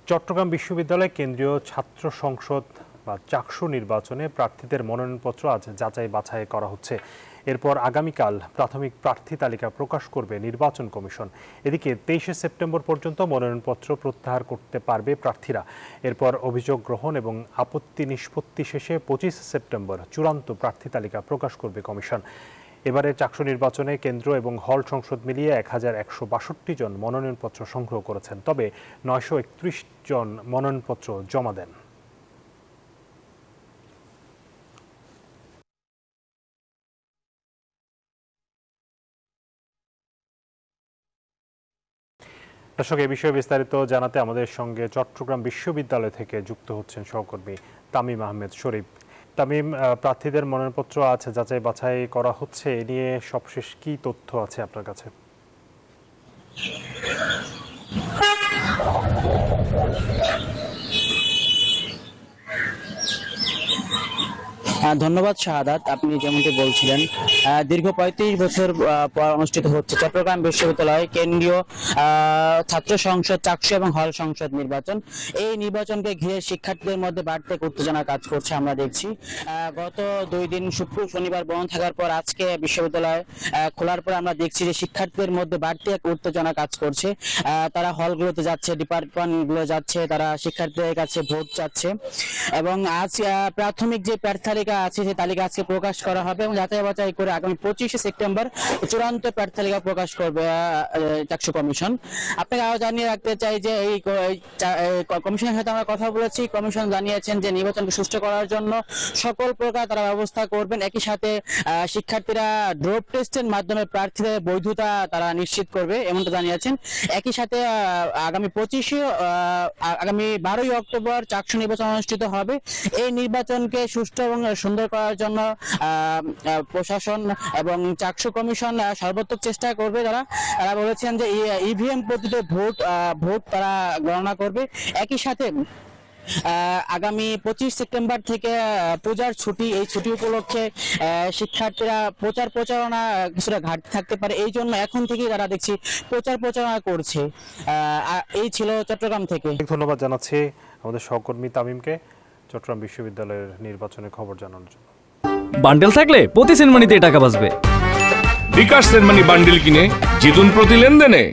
চট্টগ্রাম বিশ্ববিদ্যালয় কেন্দ্রীয় ছাত্র সংসদ বা চাকসু নির্বাচনে প্রার্থীদের মনোনয়নপত্র আজ যাচাই বাছাই করা হচ্ছে। এরপর আগামীকাল প্রাথমিক প্রার্থী তালিকা প্রকাশ করবে নির্বাচন কমিশন। এদিকে 23শে সেপ্টেম্বর পর্যন্ত মনোনয়নপত্র প্রত্যাহার করতে পারবে প্রার্থীরা। এরপর অভিযোগ গ্রহণ এবং আপত্তি নিষ্পত্তি শেষে 25 সেপ্টেম্বর চূড়ান্ত প্রার্থী তালিকা প্রকাশ করবে কমিশন। এবারে চাকসু নির্বাচনে কেন্দ্র এবং হল সংসদ মিলিয়ে 1162 জন মনোনয়নপত্র সংগ্রহ করেছেন, তবে 931 জন মনোনয়নপত্র জমা দেন। দর্শক, এই বিষয়ে বিস্তারিত জানাতে আমাদের সঙ্গে চট্টগ্রাম বিশ্ববিদ্যালয় থেকে যুক্ত হচ্ছেন সহকর্মী তামিম আহমেদ শরীফ। তামিম, প্রার্থীদের মনোনয়নপত্র আছে যাচাই বাছাই করা হচ্ছে, এ নিয়ে সবশেষ কি তথ্য আছে আপনার কাছে? ধন্যবাদ শাহাদাত। আপনি যেমনটি বলছিলেন, দীর্ঘ 35 বছর পর অনুষ্ঠিত হচ্ছে চট্টগ্রাম বিশ্ববিদ্যালয় কেন্দ্রীয় ছাত্র সংসদ চাকসু এবং হল সংসদ নির্বাচন। এই নির্বাচনকে ঘিরে শিক্ষার্থীদের মধ্যে বাড়তি উত্তেজনা কাজ করছে। আমরা দেখছি গত 2 দিন শুক্র শনিবার বন্ধ থাকার পর আজকে বিশ্ববিদ্যালয় খোলার পর আমরা দেখছি যে শিক্ষার্থীদের মধ্যে বাড়তি এক উত্তেজনা কাজ করছে। তারা হলগুলোতে যাচ্ছে, ডিপার্টমেন্টগুলো যাচ্ছে, তারা শিক্ষার্থীদের কাছে ভোট চাচ্ছে এবং আজ প্রাথমিক যে প্রার্থী তালিকা আছে সেই তালিকা আজকে প্রকাশ করা হবে এবং যাচাই বাছাই করে আগামী 25শে সেপ্টেম্বর চূড়ান্ত প্রার্থী তালিকা প্রকাশ করবে চাকসু কমিশন। আপনাকে আরো জানিয়ে রাখতে চাই যে এই কমিশনের সাথে আমরা কথা বলেছি। কমিশন জানিয়েছেন যে নির্বাচনকে সুষ্ঠু করার জন্য সকল প্রকার তারা ব্যবস্থা করবেন। একই সাথে শিক্ষার্থীরা ড্রপ টেস্টের মাধ্যমে প্রার্থীদের বৈধতা তারা নিশ্চিত করবে এমনটা জানিয়েছেন। একই সাথে আগামী 12ই অক্টোবর চাকসু নির্বাচন অনুষ্ঠিত হবে। এই নির্বাচনকে সুষ্ঠু এবং সুন্দর করার জন্য প্রশাসন এবং চাকসু কমিশন সর্বোত্তম চেষ্টা করবে। তারা বলেছেন যে ইভিএম পদ্ধতিতে ভোট তারা গণনা করবে। একই সাথে আগামী 25 সেপ্টেম্বর থেকে পূজার ছুটি, এই ছুটি উপলক্ষে শিক্ষার্থীরা প্রচারণা কিছুটা ঘাটতি থাকতে পারে, এই জন্য এখন থেকেই তারা দেখছি প্রচারণা করছে। এই ছিল চট্টগ্রাম থেকে। ধন্যবাদ জানাচ্ছি আমাদের সহকর্মী তামিমকে চট্টগ্রাম বিশ্ববিদ্যালয়ের নির্বাচনের খবর জানানোর জন্য। বান্ডেল থাকলে প্রতি সেনমানিতে টাকা বাঁচবে। বিকাশ সেনমানি বান্ডেল কিনে জিতুন প্রতি লেনদেনে।